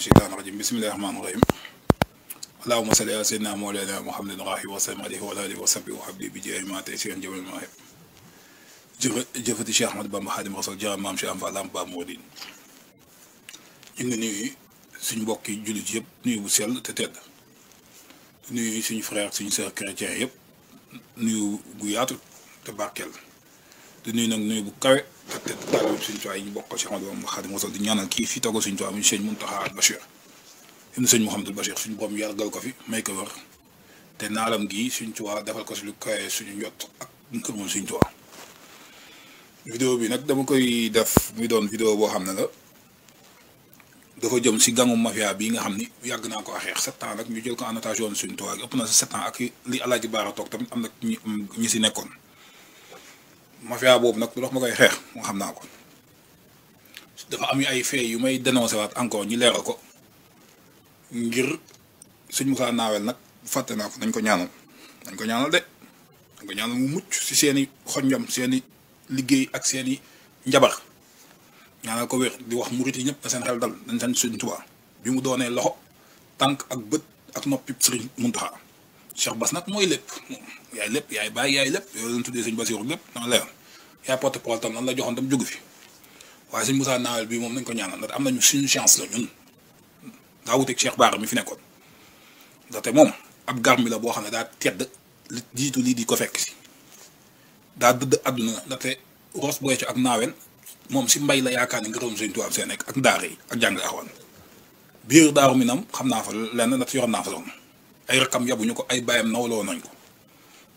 الشيطان الرجيم بسم الله الرحمن الرحيم اللهم صل على سيدنا مولانا محمد الراحي وسلم عليه وعلى اله وصحبه وحبلي بجاه ما تيسير جبل المواهب jëfati Cheikh Ahmadou Bamba Xaadimu Rasuul jërëm maam Cheikh Amba Lamp Ba Mouridine ñu ngi nuyu suñu mbokki jullit yëpp nuyu bu sell te tedd nuyu suñu frère suñu sœur chrétien yëpp nuyu gu yaatu te barkeel di nuyu nag nuyu bu kawe te tedd taalibe suñu tuwaay yi ñu bokk Cheikh Ahmadou Bamba Xaadimu Rasuul di ñaanal kii fi togo suñu tuwaay mu sëñ Muntaxa Bachir ibnu sëñ Mouhamadul Bachir suñu borom yàggal ko fi may ko wër te naalam gi suñu tuwaay defal ko si lu kawe suñu njott ak ngërëmal suñu tuwaay. vidéo bi nag dama koy def muy doon vidéo boo xam ne la dafa jëm si gangu mafia bi nga xam ni yàgg naa ko xeex 7 ans nag ñu jël ko en otage woon suñu tuwaay ëpp na si 7 ans ak li Alaaji Baara toog tamit am na ñi si nekkoon mafia boobu nag lu tax ma koy xeex moo xam naa ko dafa am ay faits yu may dénoncé waat encore ñi leeral ko ngir suñ Moussa Nawel nag fàtte naa ko nañ ko ñaanal de dañ ko ñaanal mu mucc si seeni xonjam seeni liggéey ak seeni njabar ñaanal ko wér di wax murit yi ñëpp na seen xel dal dañ seen Sëriñ Tuubaa bi mu doonee loxo tànk ak bët ak noppi Sëriñ Muntaxa Cheikh Bass nag mooy lépp yaay lépp yaay bàyyi yaay lépp yooyu lañ tuddee Sëriñ Basiru lépp dama leeral yaay porte-parole tam nan la joxoon tam jógu fi waaye Sëriñ Moussa Nawel bi moom nañ ko ñaanal ndax am nañu suñu chance la ñun daa wuteeg Cheikh Bara mi fi nekkoon ndaxte moom ab garmi la boo xam ne daa tedd li jiitu lii di ko fekk si daa dëdd àdduna ndaxte Ross Béthio ak Nawel moom si mbay la yaakaar ni ngërëm Sëriñ Tuubaa seen nekk ak daara yi ak jàng axwaan biir Daaru Minam xam naa fa lenn ndax yoroon naa fa soxna ay rakam yabuñu ko ay bàyyam nawloo nañ ko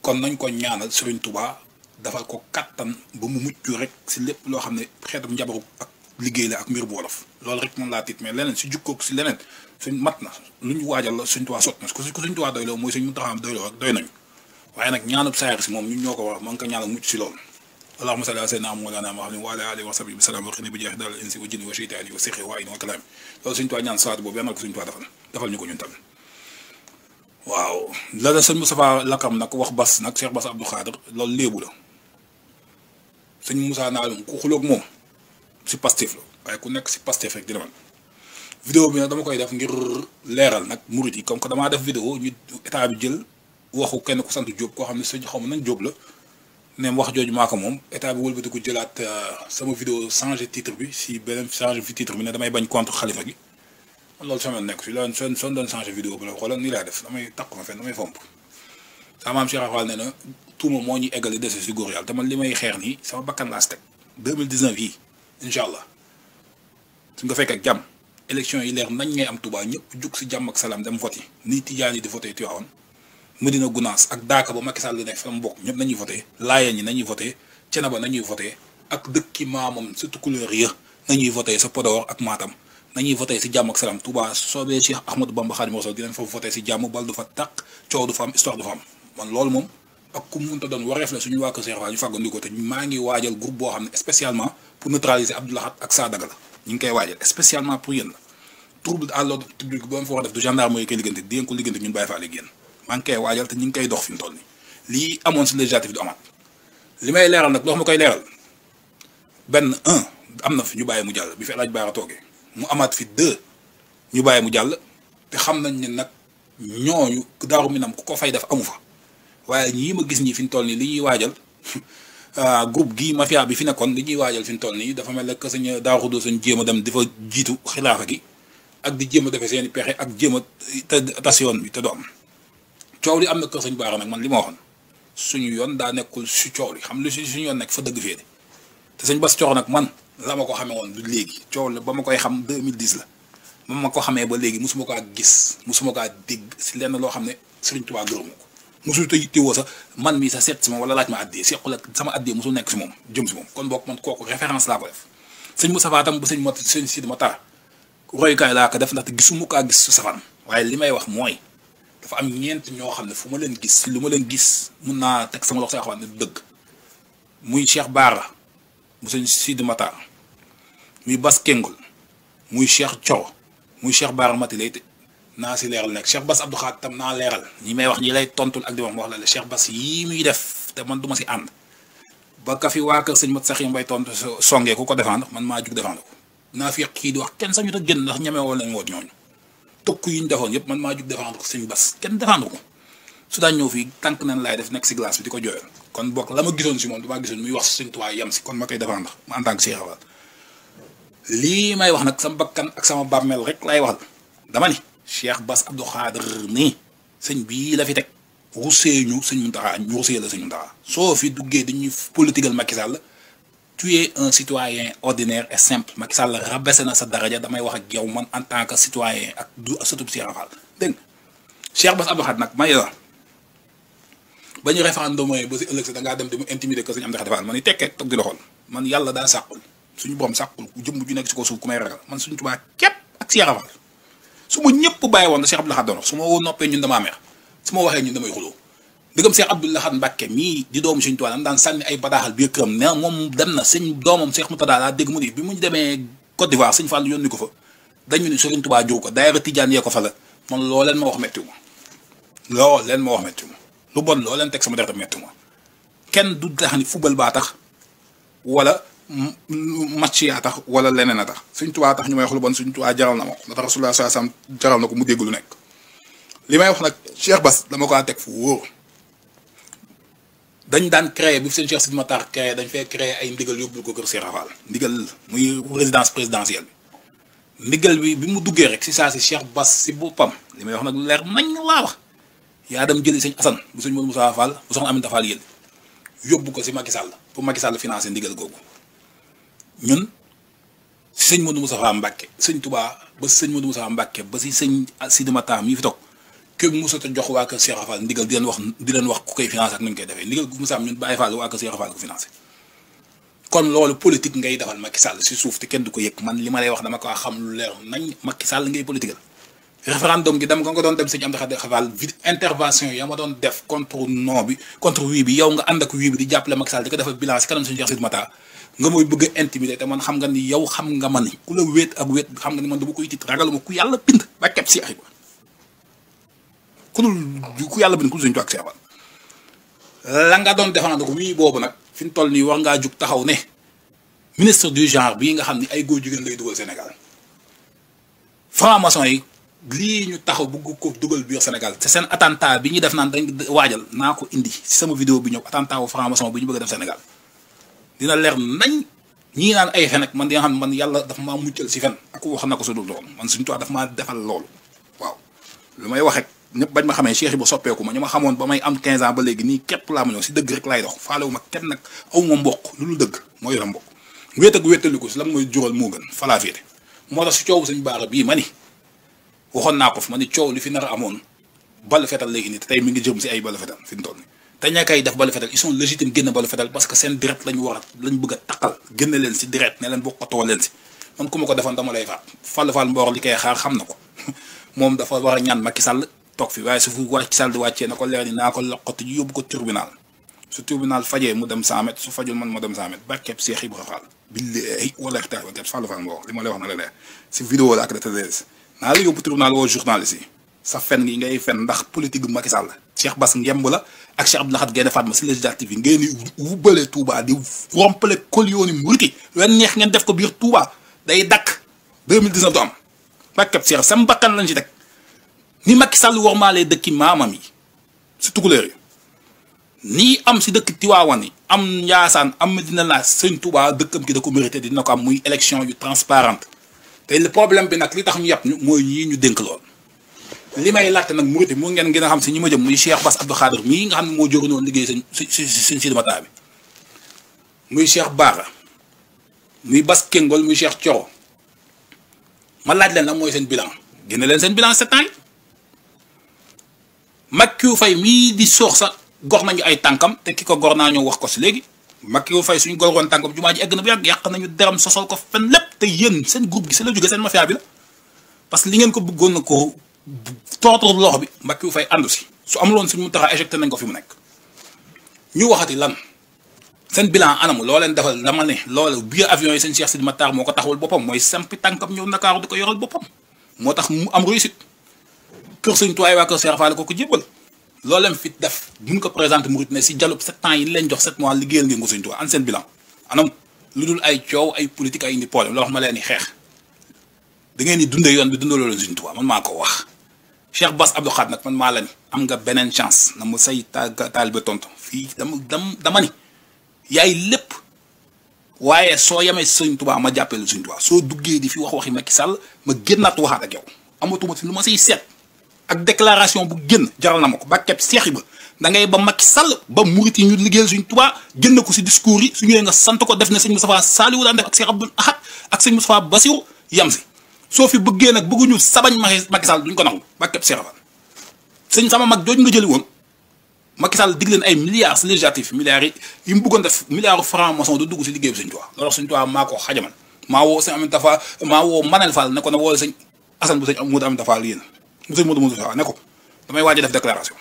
kon nañ ko ñaanal Sëriñ Tuubaa dafal ko kattan ba mu mucc rek si lépp loo xam ne xeetam njabaru ak liggéey la ak mbir bu wolof loolu rek moom laa tiit mais leneen si jukkoog si leneen suñ mat na lu ñu waajal la Sëriñ Tuubaa sot na ko Sëriñ Tuubaa doyloo mooy suñ Muntaxa doyloo rek doy nañu waaye nag ñaanub saayir si moom ñun ñoo ko war ma ngi ko ñaanal mucc si loolu allahumma salli ala sayyidina mawlana Muhammadin wa ala alihi wa sahbihi salaam wa xini bi jeex dal insi wa jinni wa sheytaani wa sixi wa ayni wa kalaami loolu Sëriñ Tuubaa ñaan salaatu boobu yàlla na ko Sëriñ Tuubaa defal ñu ko ñun tamit waaw la da sëñ Moustapha Lakam nag wax Bass nag Cheikh Bass Abdou Khadre loolu léebu la sëñ Moussa Nawel ku xuloog moom si Pastef la waaye ku nekk si Pastef rek dina man vidéo bi nag dama koy def ngir leeral nag murit yi comme que damaa def vidéo ñu état bi jël waxu kenn ku sant Diop koo xam ne sëñ xaw ma nañ Diop la ne wax jooju maa ko moom état bi wëlbati ko jëlaat sama vidéo changé titre bi si beneen changé fi titre bi ne damay bañ contre xalifa gi man loolu sama nekk si loolu son doon changé vidéo bi la xoolal nii laa def damay takk ma fenn damay fomp sama maam Cheikh Fall ne na tuuma moo ñuy eggali dese si góor yàlla te man li may xeex nii sama bakkan laa si teg 2019 yii incha allah su nga fekk ak jàmm élection yi leer nañ ngay am Touba ñëpp jug si jàmm ak salaam dem vote yi nii Tijaan yi di voté Tiwaawan Medina Gunaas ak Daaka ba Macky Sall nekk fa mu bokk ñëpp nañuy voté Laayeen ñi nañuy voté Cenaba nañuy voté ak dëkki maamam surtout couleur ya nañuy voté sa Podor ak Matam nañuy voté si jàmm ak salaam Touba soobee Cheikh Ahmadou Bamba Xaadimu Rasuul dinañ fa voté si jàmm bal du fa tàq coow du fa am histoire du fa am man loolu moom ak ku mu mënta doon wareef la suñu waa Kër Cheikh Fall ñu fàggandiko te maa ngi waajal groupe boo xam ne spécialement pour neutraliser Abdou Lahad ak Sadaga la ñu ngi koy waajal spécialement pour yéen la trouble à l'ordre public ba mu fa wax def du gendarme yi koy liggante di ngeen ko liggante ñun bàyyi faa léegi yéen maa ngi koy waajal te ñu ngi koy dox fi mu toll nii lii amoon si législatif du amaat li may leeral nag loo ma koy leeral benn am na fi ñu bàyyi mu jàll bi fi Alaaji Baara toogee mu amaat fi 2 ñu bàyyi mu jàll te xam nañ ne nag ñooñu Daaru Minam ku ko fay def amu fa waaye ñii ma gis ñi fi mu toll nii li ñuy waajal groupe gii mafia bi fi nekkoon li ñuy waajal fi mu toll nii dafa mel ne que sañ Daaru Xudoos sañ jéem a dem di fa jiitu xilaafa gi ak di jéem a defee seen i pexe ak jéem a tas yoon bi te du am coow li am na kër Sëñ Baara nag man li ma waxoon suñu yoon daa nekkul si coow li xam lu suñu yoon nekk fa dëgg fee te Sëñ Bass Coro nag man la ma ko xamee woon du léegi coow la ba ma koy xam 2010 la ba ma ko xamee ba léegi musuma kaa gis musuma kaa dégg si lenn loo xam ne Sëriñ Tuubaa gërëmu ko musul te yittewoo sax man mii sa seet si moom wala laaj ma addee sequl ak sama addee musul nekk si moom jëm si moom kon boog man kooku référence laa ko def sëñ Moustapha tam bu sëñ Sidi ma tara royukaay laa ko def ndaxte gisuma kaa gis su safaan waaye li may wax mooy dafa am ñeent ñoo xam ne fu ma leen gis lu ma leen gis mun naa teg sama loxo xam ne du dëgg muy Cheikh Bara bu sëñ Sidi Matar muy Bass Kengol muy Cheikh Thioro muy Cheikh Bara Mati lay naa si leeral nekk Cheikh Bass Abdou Khadre tam naa leeral ñi may wax ñi lay tontul ak di wax la la Cheikh Bass yii muy def te man du ma si ànd ba ka fi waa kër sëñ Mat Saxi Mbay tontu songee ku ko défendre man maa jug défendre ko naa fi kii di wax kenn sañu ta gën ndax ñeme woon lañ woot ñooñu tokk yi ñu defoon yëpp man maa jug défendre sëñ Bass kenn défendre ko su daan ñëw fii tànk nañ laay def nekk si glace bi di ko jooyal kon bokk la ma gisoon si moom damaa gisoon muy wax sëñ Tuubaa yem si kon ma koy défendre en tant que Cheikh Fall lii may wax nag sama bakkan ak sama bàmmeel rek lay waxal dama ni Cheikh Bass Abdou Khadre nii sëñ bii la fi teg rusee ñu sëñ Mountakha ñu rusee la sëñ Mountakha soo fi duggee dañuy politiqueal Macky Sall tu es un citoyen ordinaire et simple Macky Sall rabaissé na sa daraja damay wax ak yow man en tant que citoyen ak du sëtub Cheikh Fall dégg nga Cheikh Bass Abdou Khadre nag may la ba ñu référendum mooy ba si ëllëg sa da ngaa dem di mu intimider que sëñ Amady Khady Fall man ni tekkee toog di la xool man yàlla daa sàqul suñu borom sàqul ku jëmm ju nekk si ko suuf ku may ragal man suñu Tuubaa képp ak Cheikh Fall su ma ñëpp bàyyi woon da Cheikh Abdou Khadre doon su ma woo noppee ñun damaa mer su ma waxee ñun damay xuloo dëggam Cheikh Abdou Lahad Mbacké mii di doomu Sëñ Tuubaa daan sànni ay bataaxal biir këram ne moom dem na sëñ doomam Cheikh Moutada daa dégg mu ni bi mu demee Côte d'Ivoire sëñ Fall yónni ko fa dañu ni Sëriñ Tuubaa jur ko daayira Tijaan yee ko fa la man loo leen ma wax méttiwu ma loo leen ma wax méttiwu ma lu bon loo leen teg sama deret méttiwu ma kenn du tax ni football baa tax wala match yaa tax wala leneen a tax Sëñ Tuubaa tax ñu may wax lu bon Sëñ Tuubaa jaral na ma ko ndax Rasulullah sallallahu alayhi wasallam jaral na ko mu dégg lu nekk li may wax nag Cheikh Bass dama ko teg fu wóor dañ daan créé bi seen Cheikh Sidi Matar créé dañ fay créé ay ndigal yóbbul ko kër Cheikh Fall ndigal muy résidence présidentielle bi ndigal bi mu duggee rek si saa si Cheikh Bass si boppam li may wax nag leer nañ laa wax yaa dem jëli sëñ Assane bu sëñ Modou Moussa Fall bu soxna Aminata Fall yéen yóbbu ko si Macky Sall pour Macky Sall financer ndigal googu ñun si sëñ Modou Moussa Mbacké sëñ Touba ba sëñ Modou Moussa Mbacké ba si sëñ Sidi Matar mii fi toog kër Moussa te jox waa kër Cheikh Fall ndigal di leen wax ku koy financé ak nu ñu koy defee ndigal gu Moussa ñun Baye Fall waa kër Cheikh Fall ko financé kon loolu politique ngay defal Macky Sall si suuf te kenn du ko yëg man li ma lay wax dama ko xam lu leer nañ Macky Sall ngay politiqueal référendum gi dem nga doon dem sëñ Amady Khady Fall intervention ya ma doon def contre non bi contre oui bi yow nga ànd ak oui bi di jàppale Macky Sall di ko defal bilan si kanam suñu Cheikh Sidi Matar nga mooy bëgg a intimider te man xam nga ni yow xam nga man ni ku la wéet ak wéet xam nga ni man dama koy tiit ragaluma ku yàlla bind ba kepp si axi ku yàlla bind ku suñu toog seebal la nga doon défendre ko wii boobu nag fi mu toll nii war ngaa jug taxaw ne ministre du genre bii nga xam ni ay góor jigéen lay dugal Sénégal franc-maçon yi lii ñu taxaw bëgg ko dugal biir Sénégal te seen attentat bi ñu def naan dañ waajal naa ko indi si sama vidéo bi ñëw attentat wu franc-maçon bi ñu bëgg a def Sénégal dina leer nañ ñii naan ay fen ak man di nga xam ne man yàlla dafa maa muccal si fen ak wax na ko su dul loolu man suñu toog dafa maa defal loolu waaw lu may wax rek ñëpp bañ ma xamee Cheikh yi ba soppeeku ma ñu ma xamoon ba may am 15 ans ba léegi nii képp laa ma ñëw si dëgg rek laay dox faalewu ma kenn nag aw ma mbokk lu dëgg moo yore mbokk wéet ak wéetaliku si la mooy jural moo gën falaa féete moo tax si coow suñu baara bii ma ni waxoon naa ko fi ma ni coow li fi nar a amoon balu fetal léegi nii te tey mi ngi jëm si ay balu fetal fi mu toll nii te ña koy def balu fetal ils sont légitimes génn balu fetal parce que seen direct lañu war a lañ bëgg a taqal génne leen si direct ne leen bokkatoo leen si man ku ma ko defoon dama lay faat Fall Mboor li koy xaar xam na ko moom dafa war a ñaan Macky Sall toog fi waaye su fu wàcc Sall di wàccee na ko leer ni naa ko loqati yóbbu ko tribunal su tribunal fajee mu dem 100 mètres su fajul man ma dem 100 mètres barkeeb Cheikh Ibra Fall billahi wala taala Fall Mboor li ma lay wax na la leer si vidéo la ak de naa la yóbbu tribunal woo journaliste yi sa fen gi ngay fen ndax politique bu Macky Sall Cheikh Bass ngemb la ak Cheikh Abdou Lahad Gaïndé Fatma si législative yi ngeen di wubbale Touba di rompale koliyooni muriti wen neex ngeen def ko biir Touba day dakk 2019 du am barkeeb Cheikh sam bakkan lañ ci teg ni Macky Sall wormaalee dëkki maamam yi si tukulóor yi nii am si dëkk Tiwaawan yi am Njaasaan am Medina la Sëñ Touba dëkkam ki da ko mérité dina ko am muy élection yu transparente te le problème bi nag li tax ñu yàpp ñu mooy ñii ñu dénk lool li may laajte nag muriti mu ngeen gën a xam si ñi ma jëm muy Cheikh Bass Abdou Khadre mii nga xam ne moo jóge noonu liggéey sëñ Sidi Matar bi muy Cheikh Bara muy Bass Kéngol muy Cheikh Thioro ma laaj leen nag mooy seen bilan génne leen seen bilan 7 ans yi Macky Faye mii di soox sa gox nañu ay tànkam te ki ko gor naa ñoo wax ko si léegi Macky Faye suñu goroon tànkam jumaa ji egg na bu yàgg yàq nañu deram sosol ko fen lépp te yéen seen groupe gi si la jóge seen mafia bi la parce que li ngeen ko bëggoon na ko tootor loxo bi Macky Faye àndu si su amuloon suñu mu taxa éjecté nañ ko fi mu nekk ñu waxati lan seen bilan anamu loo leen defal dama ne loolu biir avion yi seen Cheikh Sidi Matar moo ko taxawal boppam mooy sampi tànkam ñëw Ndakaaru di ko yoral boppam moo tax mu am réussite kër sëñ tuwaay waa kër Cheikh Fall ko jébbal loolu leen fit def buñ ko présenté murit ne si dialogue 7 ans yi leen jox 7 mois liggéeyal ngeen ko sëñ tuwaay an seen bilan anam lu dul ay coow ay politique ay indi problème loo wax ma leen ni xeex da ngeen di dundee yoon bi dundaloo leen Sëñ Tuubaa man maa ko wax. Cheikh Bass Abdou Khadre nag man maa la ni am nga beneen chance na mu say taalibe tontu fii dama ni yaay lépp waaye soo yemee Sëñ Tuubaa ma jàppee lu Sëñ Tuubaa soo duggee di fi wax waxi Macky Sall ma génnaat waxaat ak yow amatuma fi lu ma siy seet ak déclaration bu génn jaral na ma ko ba képp seexi ba da ngay ba Macky Sall ba murit yi ñu liggéeyal Sëñ Tuubaa génn ko si discours yi su ñëwee nga sant ko def ne sëñ Moustapha Saliou daan def ak Cheikh Abdoul Ahad ak sëñ Moustapha Bassirou yam si soo fi bëggee nag bëgguñu sabañ Macky Sall duñ ko nangu ba képp seexafal sëñ sama mag jooju nga jëli woon Macky Sall dig leen ay milliards législatifs milliards yi mu bëggoon def milliards francs maçon du dugg si liggéey bi Sëñ Tuubaa loolu Sëñ Tuubaa maa ko xajamal maa woo sëñ Aminata Fall maa woo Manel Fall ne ko na woo sëñ Assane bu sëñ Modou Aminata Fall yéen mu sëñ Modou Fall ne ko damay waaj a def déclaration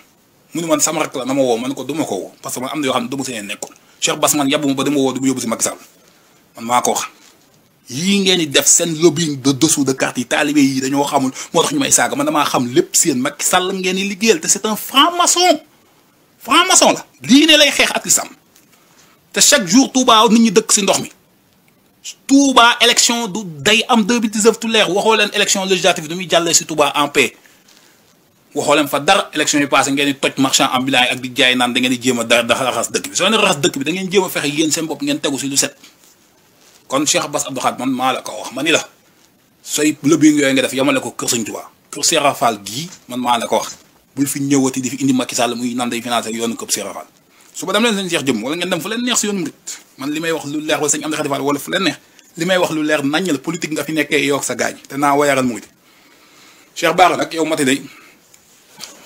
mu ne man sama rek la na ma woo ma ne ko du ma ko woo parce que man am na yoo xam ne du ma seen nekkoon Cheikh Bass man yàbbu ma ba dama woo du ma yóbbu si Macky Sall man maa ko wax yii ngeen di def seen lobbying de dessous de carte yi taalibe yi dañoo xamul moo tax ñu may saaga man damaa xam lépp seen Macky Sall ngeen di liggéeyal te c'est un franc-maçon la lii ne lay xeex ak lislam te chaque jour Touba nit ñi dëkk si ndox mi Touba élection du day am 2019 tout leer waxoo leen élection législative du muy jàllee si Touba en paix waxoo leen fa dara élection yi passé ngeen di toj marchand ambulant ak di jaay naan da ngeen di jéem a dara raxas dëkk bi soo leen raxas dëkk bi da ngeen jéem a fexe yéen seen bopp ngeen tegu si lu set kon Cheikh Bass Abdou Khadre man maa la ko wax ma ni la sooy lobbying yooyu nga def yamale ko kër Sëñ Tuubaa kër Cheikh Fall gii man maa la ko wax bul fi ñëwati di fi indi Macky Sall muy nan day financé yoonu kër Cheikh Fall suba dem leen seen Cheikh jëm wala ngeen dem fu leen neex si yoonu murit man li may wax lu leer wala sëñ Amdi Khady Fall wala fu leen neex li may wax lu leer naññ la politique nga fi nekkee yow ak sa gaañ te naa wayaral murit Cheikh Bara nag yow mati day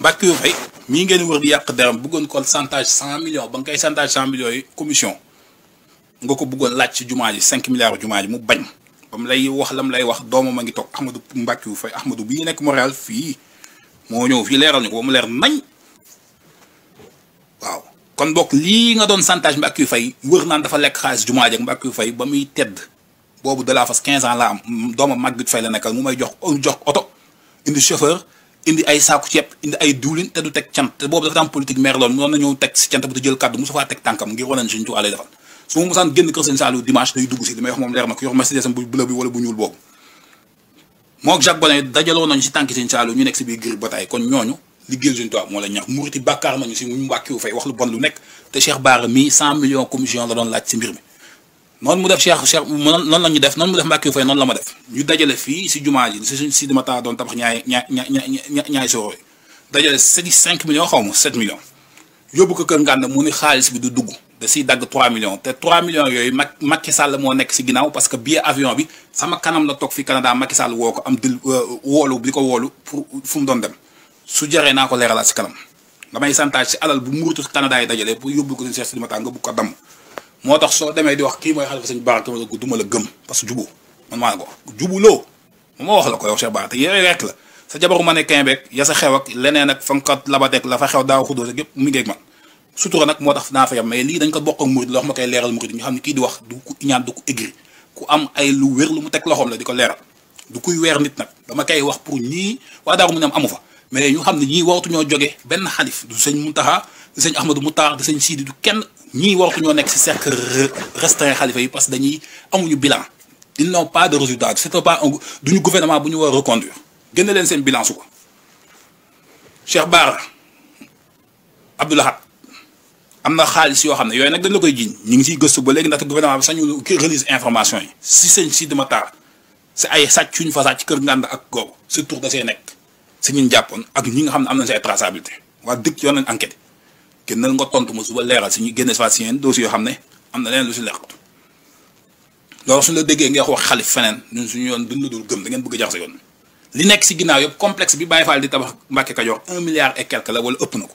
Mbacké Faye mii ngeen wër di yàq deram bëggoon ko chantage 100 millions ba nga koy chantage 100 millions yi commission nga ko bëggoon laaj ci jumaa ji 5 milliards jumaa ji mu bañ ba mu lay wax lam lay wax doomam a ngi toog Ahmadou Mbacké Faye Ahmadou bii nekk Montréal fii moo ñëw fii leeral ñu ko ba mu leer nañ waaw kon bokk lii nga doon chantage Mbacké Faye wër naan dafa lekk xaalis jumaa ji ak Mbacké Faye ba muy tedd boobu de la fas 15 ans la am doomam Maguette Faye la nekkal mu may jox oto indi chauffeur indi ay saaku ceeb indi ay diwlin te du teg cant te boobu dafa am politique maire loolu noonu na ñëw teg si cant bu te jël kàddu mosu faa teg tànkam ngir wane Sëñ Tuubaa lay defal su ma mosaan génn kër Sëñ Saliou dimanche day dugg si li may wax moom leer na ko yor Mercedes bu bleu bi wala bu ñuul boobu moo Jacques Bonet dajaloo nañu si tànki Sëñ Saliou ñu nekk si biir gir bataay kon ñooñu liggéeyal Sëñ Tuubaa moo la ñax muriti bàkkaar nañu si mu Mbacké Faye wax lu bon lu nekk te Cheikh Bara mii 100 millions commission la doon laaj si mbir mi noonu mu def Cheikh noonu la ñu def noonu mu def Mbacké Faye noonu la ma def ñu dajale fii si jumaa ji si dama taa doon tabax ñaay soro yi dajale 5 millions xaw ma 7 millions yóbbu ko kër Nganda mu ni xaalis bi du dugg da siy dagg 3 millions te 3 millions yooyu Macky Sall moo nekk si ginnaaw parce que billet avion bi sama kanam la toog fi Canada Macky Sall woo ko am dil woolu di ko woolu pour fu mu doon dem su jaree naa ko leeralaat si kanam damay santage si alal bu murutu Canada yi dajale pour yóbbu ko seen Cheikh Sidi Mata nga bugg ko damm moo tax soo demee di wax kii mooy xalifa Sëñ Bara du ma la gëm parce que jubu man maa la ko wax jubuloo ma wax la ko yow Cheikh Bara te yooyu rek la sa jabaru ma ne Québec ya sa xew ak leneen ak fa nga ko labateeg la fa xew daaw xudóos ak yëpp mi ngi ak man sutura nag moo tax naa fa yam mais lii dañ ko bokk ak murid la wax ma koy leeral murid ñu xam ne kii di wax du ku iñaan du ko aigri ku am ay lu wér lu mu teg loxoom la di ko leeral du kuy weer nit nag dama koy wax pour ñii waa daaru mu ne amu fa mais ñu xam ne ñii waratu ñoo jóge benn xalif du sëñ Muntaxa du sëñ Ahmadou Moutar du sëñ Sidi du kenn ñii waratu ñoo nekk si cercle restreint xalifa yi parce que dañuy amuñu bilan ils n'ont pas de résultat c'est pas duñu gouvernement bu ñu war a reconduire génne leen seen bilan su ko Cheikh Bara Abdou Lahad am na xaalis yoo xam ne yooyu nag dañ la koy jiiñ ñu ngi siy gëstu ba léegi ndaxte gouvernement bi sañu release information yi si sëñ Sidi Matar si ay sàcc suñu fa sàcc kër Nganda ak googu surtout da see nekk si ñun jàppoon ak ñi nga xam ne am nañ si ay traçabilité waa dëkk yoon nañ enquête génnal nga tontu ma suba leeral si ñu génne si si yenn dossiers yoo xam ne am na leen lu si leqatu loolu suñu la déggee ngay wax xalif feneen ñun suñu yoon duñ la dul gëm da ngeen bëgg a jax sa yoon li nekk si ginnaaw yëpp complexe bi Baye Fall di tabax Mbacké Kajoor 1 milliard et quelque la wala ëpp na ko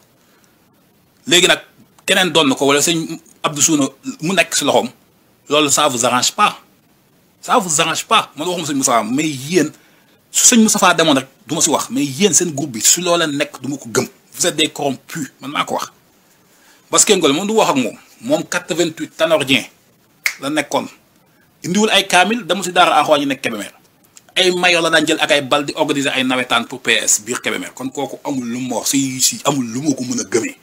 léegi nag keneen doon na ko wala sëñ Abdou Souna mu nekk si loxoom loolu ça vous arrange pas man waxuma sëñ Moustapha mais yéen su sëñ Moustapha demoon rek du ma si wax mais yéen seen groupe bi su loola nekk du ma ko gëm vous êtes des corrompus man maa ko wax parce que ngol moom du wax ak moom 88 Tanordien la nekkoon indiwul ay kaamil dama si daara axwaa ñu nekk Kébémer ay mayo la daan jël ak ay bal di organiser ay nawetaan pour PS biir Kébémer kon kooku amul lu mu wax si amul lu ma ko mën a gëmee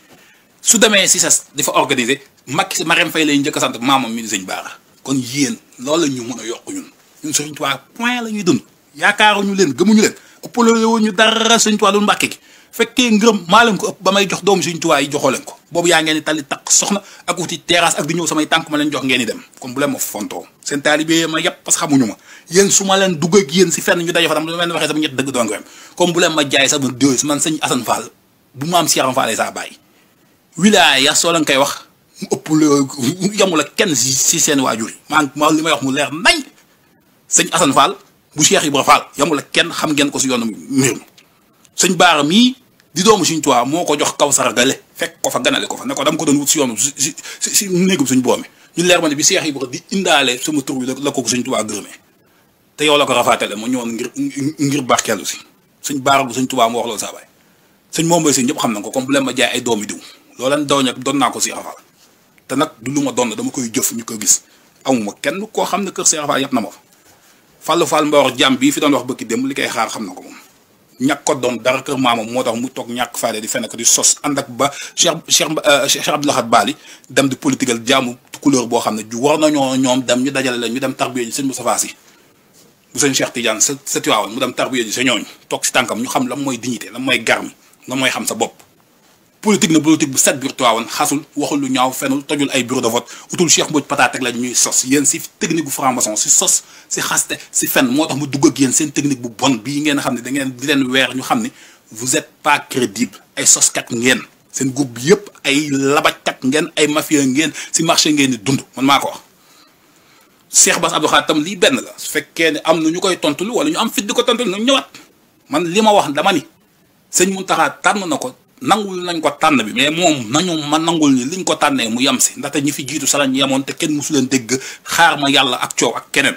su demee si ses di fa organiser Macky Marème Faye lay njëkk a sant maamam mi di Sëñ Bara kon yéen loolu la ñu mën a yokk ñun Sëriñ Tuubaa point la ñuy dund yaakaaruñu leen gëmuñu leen ëppale wuñu dara sëñ Tuubaa lu Mbàkke gi fekkee ngërëm maa leen ko ëpp ba may jox doomu sëñ Tuubaa yi joxoo leen ko boobu yaa ngeen di tali takk soxna ak wuti terrasse ak di ñëw samay tànk ma leen jox ngeen di dem comme bu leen ma fontoo seen taalibe ma yëpp parce que xamuñu ma yéen su ma leen dugg ak yéen si fenn ñu daje fa tam lu leen waxee sama ñett dëgg doon ko comme bu leen ma jaay sama deux man sëñ Assane Fall bu ma am Cheikh Fall saa bàyyi wilaaya soo leen koy wax mu ëpp la yamul ak kenn si seen waajur yi maa li may wax mu leer nañ sëñ Assane Fall bu Cheikh Ibra Fall yamul ak kenn xam ngeen ko si yoonu mbir mi sëñ Baara mii di doomu Sëñ Tuubaa moo ko jox kaw saragale fekk ko fa ganale ko fa ne ko dama ko doon wut si yoonu si néegum suñ boome ñu leer ma ne bi Cheikh Ibra di indaale sama tur bi la ko Sëñ Tuubaa gërëmee te yow la ko rafaatale ma ñëwoon ngir barkeelu si sëñ Baara bu Sëñ Tuubaa moo wax loolu saa baay sëñ moom bay sëñ ñëpp xam na ko comme bu leen ma jaay ay doomi diw looleen daw ñag doon naa ko si Fall te nag du lu ma doon dama koy jëf ñu ko gis amuma kenn koo xam ne kër Cheikh Fall yëpp na ma fa Fallou Fall Mbawar jàmm bii fi doon wax bëkki démb li koy xaar xam na ko moom ñàkk ko doon dara kër maamam moo tax mu toog ñàkk faale di fenn ko di sos ànd ak ba Cheikh Abdou Lahad Bali dem di politique jaamu couleur boo xam ne ju war nañoo ñoom dem ñu dajale la ñu dem tarbiya ji sëñ Moustapha Sy bu sëñ Cheikh Tidiane sa Tiwaawan mu dem tarbiya ji sa ñooñu toog si tànkam ñu xam lan mooy dignité lan mooy garmi lan mooy xam sa bopp politique na politique bu set biir Tiwaawan xasul waxul lu ñaaw fenul tojul ay bureau de vote utul Cheikh Mbodj pataatek la ñuy sos yéen si technique bu franc-maçon si sos si xaste si fen moo tax mu dugg ak yéen seen technique bu bon bii ngeen xam ne da ngeen di leen weer ñu xam ne vous êtes pas crédible ay soskat ngeen seen groupe bi yëpp ay labajkat ngeen ay mafia ngeen si marché ngeen di dund man maa ko wax Cheikh Bass Abdou Khadre tam lii benn la su fekkee ne am na ñu koy tontul wala ñu am fit di ko tontul ñu ñëwaat man li ma wax dama ni sëñ Mountakha tànn na ko nangul nañ ko tànn bi mais moom nañu ma nangul ni liñ ko tànnee mu yem si ndaxte ñi fi jiitu sa lañ yemoon te kenn musu leen dégg xaar ma yàlla ak coow ak keneen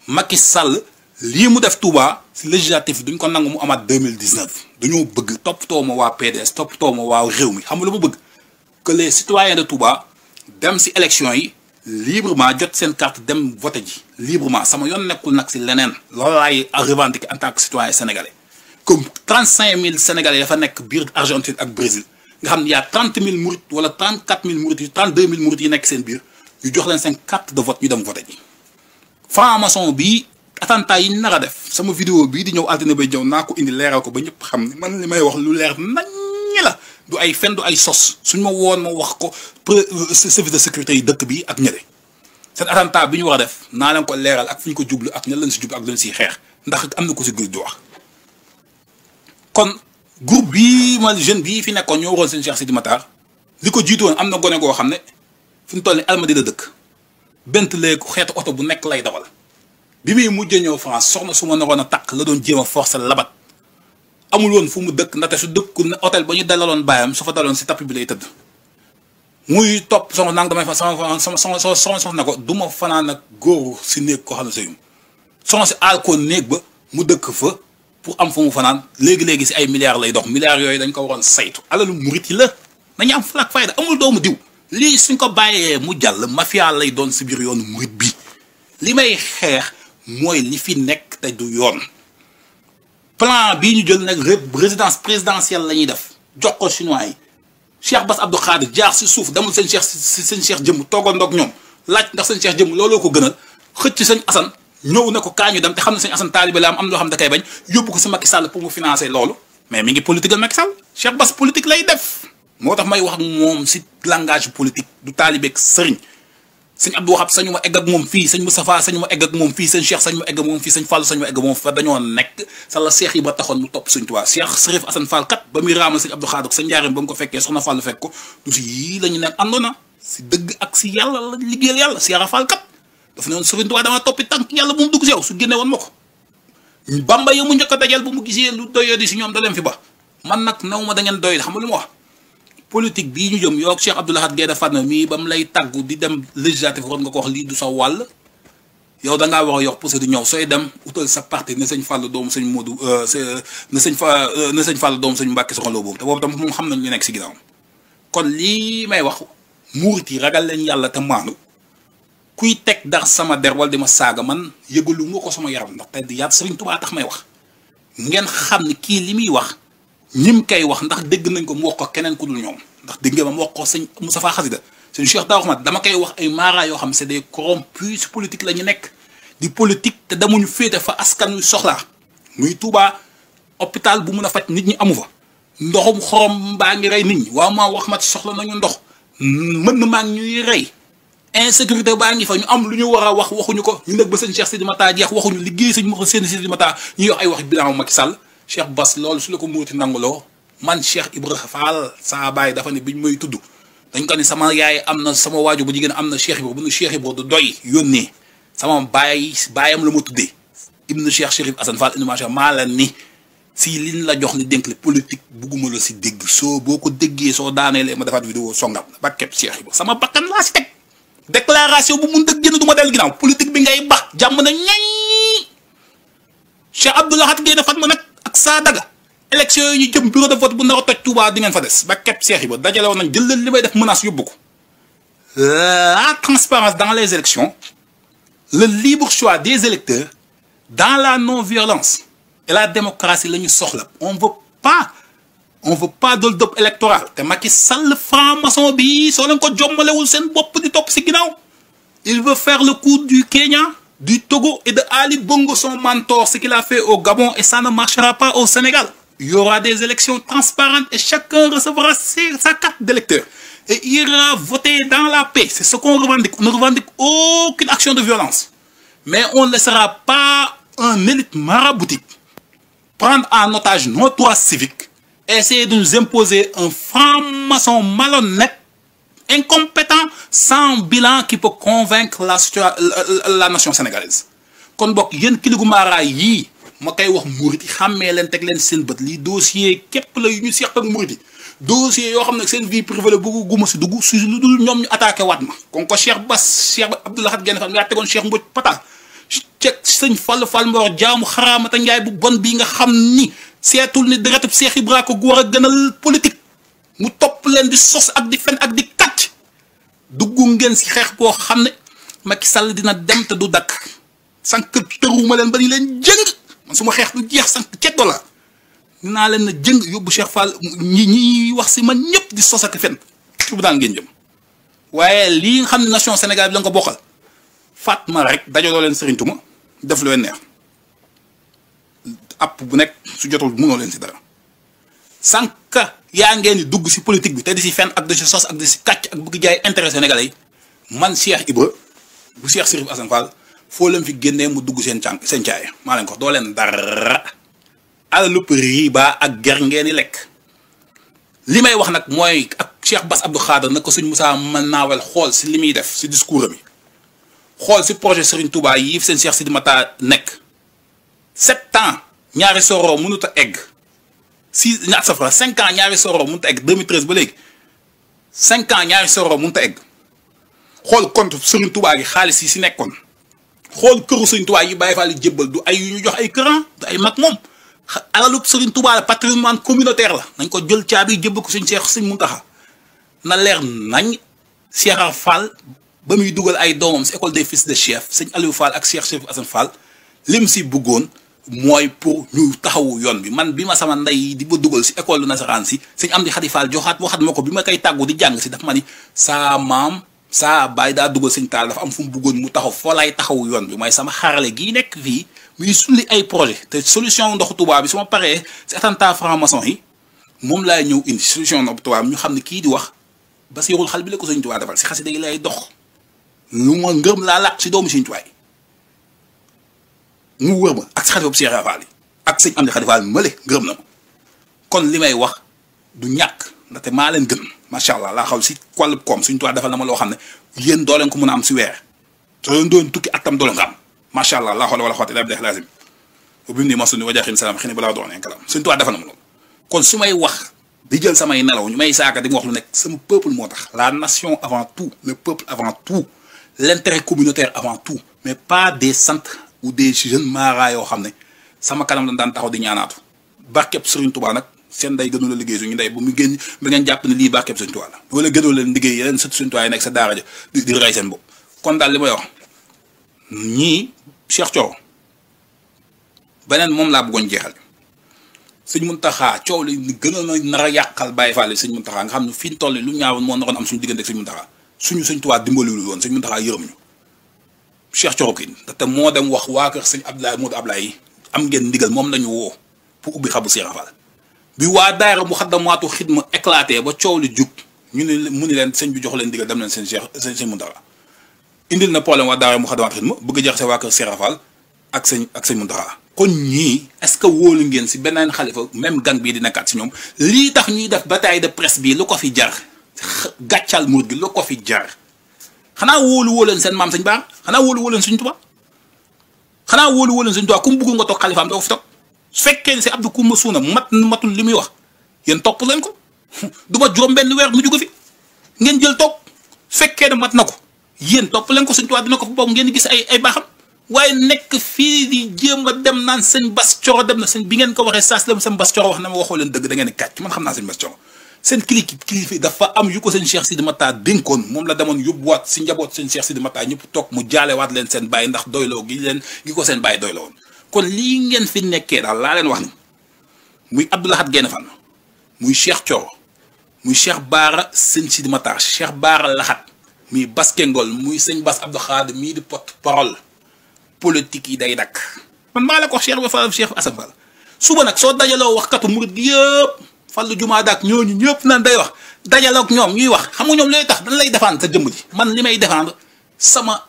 Macky Sall lii mu def Touba si législatif duñ ko nangu mu amaat 2019 dañoo bëgg toppatoo ma waa PDS toppatoo ma waa réew mi xam nga lu ma bëgg que les citoyens de Touba dem si élection yi librement jot seen carte dem voté ji librement sama yoon nekkul nag si leneen loolu laay revendiquer en tant que citoyen sénégalais. comme 35 000 Sénégalais dafa nekk biir Argentine ak Brésil nga xam ne y' a 30 000 murit wala 34 000 murit 32 000 murit yi nekk seen biir ñu jox leen seen carte de vote ñu dem voté ji. franc-maçon bii attentat yi nar a def sama vidéo bii di ñëw altine bay ñëw naa ko indi leeral ko ba ñëpp xam ne man li may wax lu leer naññ la du ay fen du ay sos suñ ma woon ma wax ko service de sécurité yi dëkk bi ak ñële seen attentat bi ñu war a def naa leen ko leeral ak fi ñu ko jublu ak ña leen si jublu ak leen siy xeex ndax am na ko si gis di wax. kon groupe bii ma jeune bii fi nekkoon ñoo waroon seen Cheikh Sidi Matar li ko jiitu woon am na gone goo xam ne fi mu toll nii Almadi la dëkk bent léegi xeetu oto bu nekk lay dawal bi muy mujjee ñëw France soxna su ma naroon a takk la doon jéem a forcer labat amul woon fu mu dëkk ndaxte su dëkku hôtel ba ñu dalaloon baayam su fa daloon si tapis bi lay tëdd muy topp soxna nang damay fa soxna ne ko du ma fanaan ak góor si néeg koo xam ne sëyum soxna si aal ko néeg ba mu dëkk fa. pour am fu mu fanaan léegi-léegi si ay milliards lay dox milliards yooyu dañ ko waroon saytu alalu murit yi la nañu am flak fayda amul doomu diw lii suñ ko bàyyee mu jàll mafia lay doon si biir yoonu murit bi li may xeex mooy li fi nekk te du yoon plan bii ñu jël nag résidence présidentielle la ñuy def jox ko chinois yi Cheikh Bass Abdou Khadre jaar si suuf demul seen Cheikh jëmm toogandoog ñoom laaj ndax seen Cheikh jëmm looloo ko gënal xëcc sëñ Assane ñëw na ko kaa ñu dem te xam ne sëñ Assane taalibe la am loo xam ne da koy bañ yóbbu ko si Macky Sall pour mu financer loolu mais mi ngi politique al Macky Sall Cheikh Bass politique lay def moo tax may wax ak moom si langage politique du taalibe ak sëriñ sëñ Abdou Wahab sañu ma egg ak moom fii sëñ Moustapha sañu ma egg ak moom fii sëñ Cheikh sañu ma egg ak moom fii sëñ Fallou sañu ma egg ak moom fa dañoo nekk sa la Cheikh yi ba taxoon mu topp sëñ Tuubaa Cheikh Sërif Assane Fall kat ba muy raamal sëñ Abdou Khadre sa njaarim ba mu ko fekkee soxna Fallou fekk ko du si yii la ñu nekk àndoona si dëgg ak si yàlla la liggéeyal yàlla si Yara Fall kat dafa ne woon Sëriñ Tuubaa dama toppi tànk yàlla bu mu dugg si yow su génne woon ma ko Bamba yow mu njëkk a dajal bu mu gisee lu doyoo di si ñoom da leen fi ba man nag new ma da ngeen doy xam nga lu ma wax politique bii ñu jëm yow ak Cheikh Abdou Lahad Gaïndé Fatma mii ba mu lay tàggu di dem législatif war nga ko wax lii du sa wàll yow da ngaa war a yox poussé di ñëw sooy dem utal sa parti ne sëñ Fallou doomu sëñ Modou ne sëñ Fallou doomu sëñ Mbàkke Soxna Lo boobu te boobu tam moom xam nañ ñu nekk si ginnaaw kon lii may wax murit yi ragal leen yàlla te maandu kuy teg dar sama der wala di ma saaga man yëgalu ma ko sama yaram ndax tey yaat Sëriñ Tuubaa tax may wax ngeen xam ne kii li muy wax ñim kay wax ndax dégg nañ ko mu wax ko keneen ku dul ñoom ndax dégg nga ma mu wax ko sëñ Moustapha Xasida sëñ Cheikh Daa Rahmat dama koy wax ay maara yoo xam c'est des corrompus si politique la ñu nekk di politique te demuñu féete fa askan wi soxlaa muy Touba hôpital bu mun a faj nit ñi amu fa ndoxum xorom baa ngi rey nit ñi waaw maa wax mat soxla nañu ndox mën na maa ngi ñuy rey insécurité baa ngi fa ñu am lu ñu war a wax waxuñu ko ñu nekk ba sëñ Cheikh Sidi Mata jeex waxuñu liggéey sëñ ma seen Sidi Mata ñuy wax ay wax bilan Macky Sall Cheikh Bass loolu su la ko muuti nanguloo man Cheikh Ibrahima Fall saa baay dafa ne biñ may tudd dañ ko ni sama yaay am na sama waaju bu jigéen am na Cheikh Ibrahima bu nu Cheikh Ibrahima du doy yónnee sama baayam la ma tuddee ibnu Cheikh Chérif Assane Fall inimation maa la ni si liñ la jox ni dénk le politique bugguma la si dégg soo boo ko déggee soo daaneelee ma defaat vidéo songam ba képp Cheikh Ibrahima sama bakkan laa si teg déclaration bu mun dëgg génn du ma del ginnaaw politique bi ngay bax jàmm na ñañ Cheikh Abdoulahat Gaïndé Fatma nag ak saa daga élection yi ñu jëm bureau de vote bu nar a toj Touba di ngeen fa des ba képp Cheikh Ibrahima dajale woon nañ jël leen li may def menace yóbbu ko la transparence dans les élections le libre choix des électeurs dans la non-violence et la démocratie la ñu soxla on veut pas d'hold-up électoral te Macky Sall franc-maçon bi soo leen ko jommalewul seen bopp di topp si ginnaaw il veut faire le coup du Kenya du Togo et de Ali Bongo son mentor ce qu'il a fait au Gabon et ça ne marchera pas au Sénégal. Il y aura des élections transparentes et chacun recevra sa carte d'électeur et ira voter dans la paix. C'est ce qu'on revendique. On ne revendique aucune action de violence. Mais on ne laissera pas un élite maraboutique prendre en otage nos droits civiques et essayer de nous imposer un franc-maçon malhonnête, incompétent, sans bilan qui peut convaincre la nation sénégalaise. Kon bok yeen kiligu mara yi ma kay wax mouride xamé len tek len sen beut li dossier képp la yu ñu seq ak mouride dossier yo xamné sen vie privée la bëggu guma ci dugg su lu dul ñom ñu attaquer wat ma kon ko Cheikh Bass Cheikh Abdoulahat Gaïndé Fatma nga tegon Cheikh Mbodj Pata cek seigne Fall Mbor jaamu xaraamata njaay bu bon bi nga xamni seetul ni deretub Cheikh Ibra ko góor a gënal politique mu topp leen di sos ak di fen ak di kàcc duggu ngeen si xeex boo xam ne Macky Sall dina dem te du dakk sànq tëruma leen ba ni leen jëng man su ma xeex du jeex sànq ceddo la dinaa leen na jëng yóbbu Cheikh Fall ñi wax si man ñëpp di sos ak fen ci bu daan ngeen jëm waaye lii nga xam ne nation Sénégal bi la nga ko bokkal Fatma rek dajaloo leen Serigne Touma def lu leen neex app bu nekk su jotul mënoo leen si dara sànq yaa ngeen di dugg si politique bi te di si fen ak di si sos ak di si kàcc ak bëgg jaay intérêt sénégalais yi man Cheikh Ibra bu Cheikh Chérif Assane Fall foo leen fi génnee mu dugg seen seen caay maa leen ko doo leen dara alalu riba ak ger ngeen di lekk li may wax nag mooy ak Cheikh Bass Abdou Khadre nag ko suñ Moussa mën naawel xool si li muy def si discours mi xool si projet Serigne Touba yi seen Cheikh Sidi Mata nekk 7 ans ñaari soro mënut a egg 5 ans ñaari soro mënut a egg 2013 ba léegi 5 ans ñaari soro mënut a egg xool compte Serigne Touba gi xaalis yi si nekkoon xool këru Serigne Touba yi bàyyi faa li jébbal du ay yu ñu jox ay këran du ay mag moom alalu Serigne Touba la patrimoine communautaire la nañ ko jël caabi jébbal ko suñ Cheikh Serigne Mountakha na leer nañ Cheikh Fall ba muy dugal ay doomam si école des fils de chef sëñ Aliou Fall ak Cheikh Chérif Assane Fall lim si bëggoon mooy pour ñu taxawu yoon bi man bi ma sama ndey di ba dugal si école nasaraan si sëñ Amdi Khady Fall joxaat waxat ma ko bi ma koy tàggu di jàng si dafa ma ni saa maam saa baay daa dugal sëñ taal dafa am fu mu bëggoon mu taxaw foo lay taxawu yoon bi mooy sama xarale gii nekk fii muy sulli ay projet te solution ndoxu Touba bi su ma paree si attentat franc-maçon yi moom laay ñëw indi solution ndoxu Touba bi ñu xam ne kii di wax Basirul xal bi la ko sëñ Touba defal si xasida gi lay dox lu ma ngërëm laa làq si doomu sëñ Touba mu wër ma ak si xalifa bu Cheikh Fall yi ak sëñ Amdi Khady Fall mële ngërëm na ma kon li may wax du ñàkk ndaxte maa leen gën macha allah laa xaw si wàllu koom suñu Touba defal na ma loo xam ne yéen doo leen ko mën a am si weer te leen doon tukki ak tam doo leen ko am macha allah laa xool wala xooti daal di lazim bu ni ma suñu wajaaxin salaam xëy na balaa doon kalam suñu Touba defal na ma loolu kon su may wax di jël samay nelaw ñu may saaka di ma wax lu nekk sama peuple moo tax la nation avant tout le peuple avant tout l'intérêt communautaire avant tout mais pas des centres ou des jeunes mara yoo xam ne sama kanam lañ daan taxaw di ñaanaatu barkeb Serigne Touba nag seen day gënu la liggéey suñu ndey bu mu génn ba ngeen jàpp ne lii barkeb Serigne Touba la wala gënoo leen liggéey yeneen sët Serigne Touba yi nekk sa daara ja di rey seen bopp kon daal li may wax ñii Cheikh Thioro beneen moom laa bëggoon jeexal sëñ Mountakha coow li gënoon a nar a yàqal Baye Fall sëñ Mountakha nga xam ne fi ñu toll lu ñaawoon moo naroon am suñu diggante ak sëñ Mountakha suñu sëñ Touba dimbaliwul woon sëñ Mountakha yërëm ñu Cheikh Thioro kii ndaxte moo dem wax waa kër sëñ Abdoulaye Modou Ablaye am ngeen ndigal moom lañu woo pour ubbi xabu Cheikh Fall bi waa daayira Muxaddamaatu Xidma éclaté ba coow li jug ñu ne mu ni leen sëñ bi jox leen ndigal dem leen seen Cheikh sëñ Mountakha indil na problème waa daayira Muxaddamaatu Xidma bëgg jaxase waa kër Cheikh Fall ak sëñ Mountakha kon ñii est-ce que wóolu ngeen si beneen xalifa même gang bii di nekkaat si ñoom lii tax ñuy def bataille de presse bii lu ko fi jar gàccal muur gi lu ko fi jar xanaa wóolu leen seen maam sëñ Bara xanaa wóolu leen suñ Tuubaa xanaa wóolu leen suñ Tuubaa ku mu bëggul nga toog xalifaam doo fi toog su fekkee ne si Abdou Koumba Suuna matul li muy wax yéen topp leen ko du ma juróom benn weer mu jóge fi ngeen jël toog fekkee ne mat na ko yéen topp leen ko suñ Tuubaa dina ko fa bokk ngeen di gis ay baaxam waaye nekk fii di jéem a dem naan sëñ Bass Coro dem na sëñ bi ngeen ko waxee saas la sëñ Bass Coro wax na ma waxoo leen dëgg da ngeen kàcc man xam naa sëñ Bass Coro seen kilifa dafa am yu ko sëñ Cheikh Sidi Makhtar dénkoon moom la demoon yóbbuwaat si njaboot sëñ Cheikh Sidi Makhtar ñëpp toog mu jaalewaat leen seen bàyyi ndax doyloo gi ko seen bàyyi doyloo woon kon lii ngeen fi nekkee daal laa leen wax ni muy Abdou Lahad Gaïndé Fatma muy Cheikh Coro muy Cheikh Bara sëñ Sidi Makhtar Cheikh Bara Lahat muy Bass Kengol muy sëñ Bass Abdou Khadre mii di porte-parole politique yi day dakk man maa la ko Cheikh ba Fall Cheikh Assane Fall suba nag soo dajaloo waxkatu murid gi yëpp Fallu Jumaa daak ñooñu ñëpp naan day wax dajaloo ak ñoom ñuy wax xam nga ñoom lay tax dañ lay défendre sa jëmm ji man li may défendre sama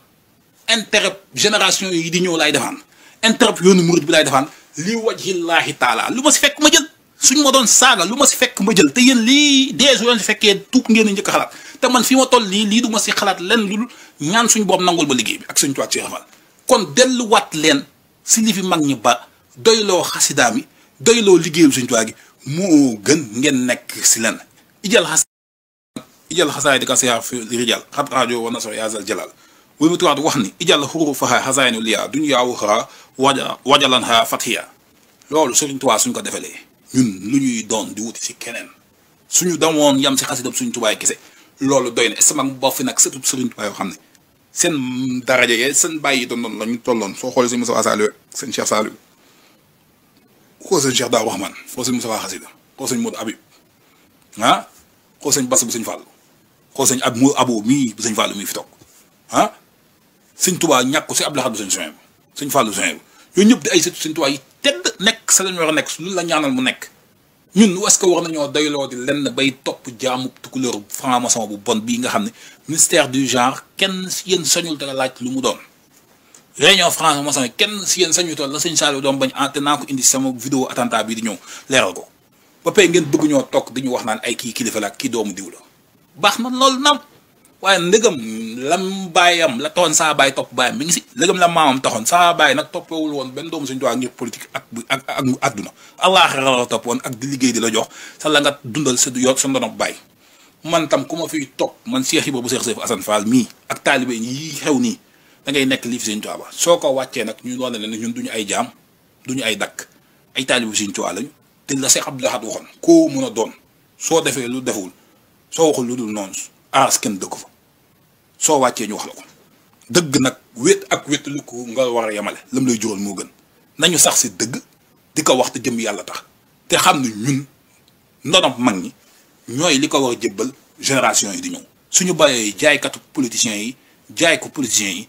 intérêt génération yi di ñëw laay défendre intérêt yoonu murid bi laay défendre li wajhillaahi taala lu ma si fekk ma jël suñ ma doon saaga lu ma si fekk ma jël te yéen lii deesu yoon si fekkee tuub ngeen a njëkk a xalaat te man fi ma toll lii du ma si xalaat lenn lu ñaan suñ boobu nangul ba liggéey bi ak suñ tuwaat Cheikh Fall kon delluwaat leen si li fi mag ñi ba doyloo xasidaa mi doyloo liggéeyu suñ tuwaa gi moo gën ngeen nekk si len ijal xasaay di ka siyaar fi rijal xat rajo wa naso yaasal jalal wala mu tuwaat wax ni ijal xuru faxa xasaaynu liyaa duñu yaawu xara wajalan xa fatxiya loolu Sëriñ Tuubaa suñ ko defalee ñun lu ñuy doon di wuti si keneen suñu damoon yam si xasidab suñ tubaay kese loolu doy na est-ce que boo fi nag sëtub Sëriñ Tuubaa yoo xam ne seen daraja yee seen bàyyi doon la ñu tolloon soo xoolee sëñ Moussa Saliou seen Cheikh Saliou xool sëñ Cheikh Daaru Rahman xool sëñ Moussa Xasida xool sëñ Modou Habib xool sëñ Bass bu sëñ Fallou xool sëñ Abo mii bu sëñ Fallou mii fi toog sëñ Tuubaa ñàkk ko si Abdou Lahad bu sëñ Souhaïbou sëñ Fallou Souhaïbou yooyu ñëpp di ay sëñ Tuubaa yi tedd nekk sa lañ war a nekk lu la ñaanal mu nekk ñun est-ce que war nañoo doyloo di lenn bay topp jaamu tukulóor franc-maçon bu bon bii nga xam ne ministère du genre kenn si yéen sañul dara laaj lu mu doon réunion franc-maçon yi kenn si yéen sañu tool la sëñ Saliou doom bañ te naa ko indi sama vidéo attentat bii di ñëw leeral ko ba pay ngeen bëgg ñoo toog di ñu wax naan ay kii kilifa la kii doomu diw la baax na loolu naam waaye ndëgam lam baayam la toxoon saa baay topp baayam mi ngi si ndëgam la maamam taxoon saa baay nag toppewul woon benn doomu suñu doy ngir politique ak àdduna àllaaxira la topp woon ak di liggéey di la jox sa la nga dundal sa yor sa ndono baay man tam ku ma fiy topp man Cheikh Ibra bu Cheikh Seif Assane Fall mii ak taalibe yi xew nii da ngay nekk lii fi Sëñ Tuubaa soo ko wàccee nag ñu doon leen ñun duñu ay jaam duñu ay dakk ay taalibe Sëñ Tuubaa lañu te la Cheikh Abdou Lahad waxoon koo mën a doon soo defee lu deful soo waxul lu dul noonu aras kenn dëkk fa soo wàccee ñu wax la ko dëgg nag wét ak wét lu ko nga war a yemale lam lay jural moo gën nañu sax si dëgg di ko wax te jëm yàlla tax te xam ne ñun ndonom mag ñi ñooy li ko war a jébbal génération yi di ñëw suñu bàyyee jaaykatu politiciens yi jaay ko politiciens yi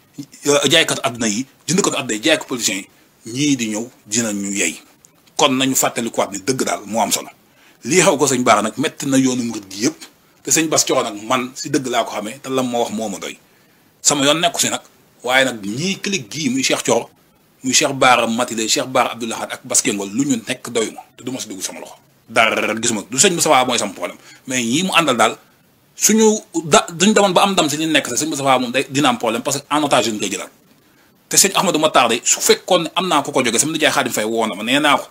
jaaykatu àdduna yi jëndkatu àdduna yi jaay ko politiciens yi ñii di ñëw dina ñu yey kon nañu fàttali ko waat ni dëgg daal moo am solo lii xew ko sëñ Bara nag métti na yoonu murid gi yëpp te sëñ Bass Coro nag man si dëgg laa ko xamee te lam ma wax moo ma doy sama yoon nekku si nag waaye nag ñii clique gii muy Cheikh Coro muy Cheikh Bara Matilé Cheikh Bara Abdou Lahad ak Bass Kengol lu ñu nekk doy ma te du ma si dugg sama loxo dara gisuma du sëñ Moustapha mooy sama problème mais ñii mu àndal daal suñu duñ demoon ba am ndam si li nekk sax sëñ Moustapha moom day dina am problème parce que en otage ñu koy jëlaat te sëñ Ahmadou Matar de su fekkoon ne am naa ko jóge sama nijaay Xaadim Fay woo na ma nee naa ko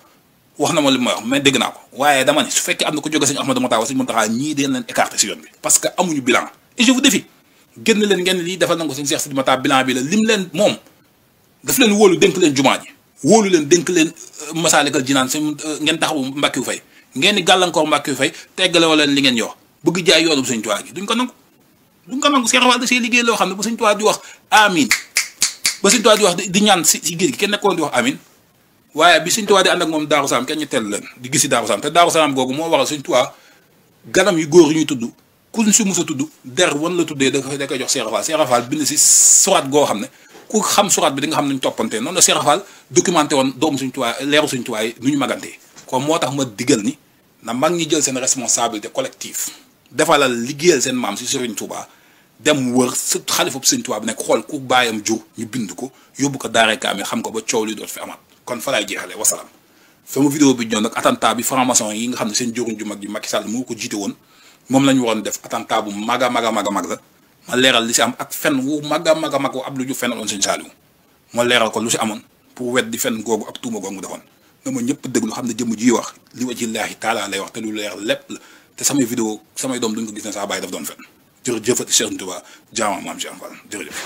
wax na ma li may wax mais dégg naa ko waaye dama ne su fekkee am na ko jóge sëñ Ahmadou Matar sëñ Mountakha ñii deen leen écarté si yoon bi parce que amuñu bilan et je vous défie génn leen ngeen lii defal na ko sëñ Cheikh Sidi Matar bilan bi la lim leen moom daf leen wóolu dénk leen jumaa ji wóolu leen dénk leen Masaalikal Jinaan seen ngeen taxawu Mbàkke Fay ngeen di gàllankoor Mbàkke Fay teggale wala leen li ngeen yor bëgg jaay yoonu bu sëñ Tuubaa gi duñ ko nangu Cheikh Fall da see liggéey loo xam ne bu sëñ Tuubaa di wax amin ba sëñ Tuubaa di wax di ñaan si géej gi kenn nekkoon di wax amin waaye bi sëñ Tuubaa di ànd ak moom Daaru Salaam kenn ñu teel leen di gis si Daaru Salaam te Daaru Salaam googu moo waral sëñ Tuubaa ganam yu góor yi ñuy tudd ku si mus a tudd der wan la tuddee da koy jox Cheikh Fall bind si suraat goo xam ne ku xam suraat bi di nga xam nuñ toppantee noonu la Cheikh Fall documenté woon doomu Sëñ Tuubaa leeru Sëñ Tuubaa nu ñu magantee kon moo tax ma digal ni na mag ñi jël seen responsabilité collective defalal liggéeyal seen maam si Sëriñ Tuubaa dem wër sa xalifa Sëñ Tuubaa bi nekk xool ku bàyyam jur ñu bind ko yóbbu ko daaray kaamil xam ko ba coow li doot fi amaat kon fa laay jeexalee wasalaam. sama vidéo bi ñëw nag attentat bi franc-maçon yi nga xam ne seen jëruñ ju mag ji Macky Sall moo ko jiite woon moom la ñu waroon def attentat bu mag a mag la ma leeral li si am ak fen wu mag a mag wu Abdou Diouf fenaloon Sëñ Saaliw ma leeral ko lu si amoon pour wet di fen googu ak tuuma googu mu defoon na ma ñëpp déglu xam ne jëmm ji wax li wa ci laahi taala lay wax te lu leer lépp la te samay vidéo samay doom duñ ko gis ne saa bàyyi daf doon fen jërëjëfati Cheikh Touba jaama maam Cheikh Fall jërëjëf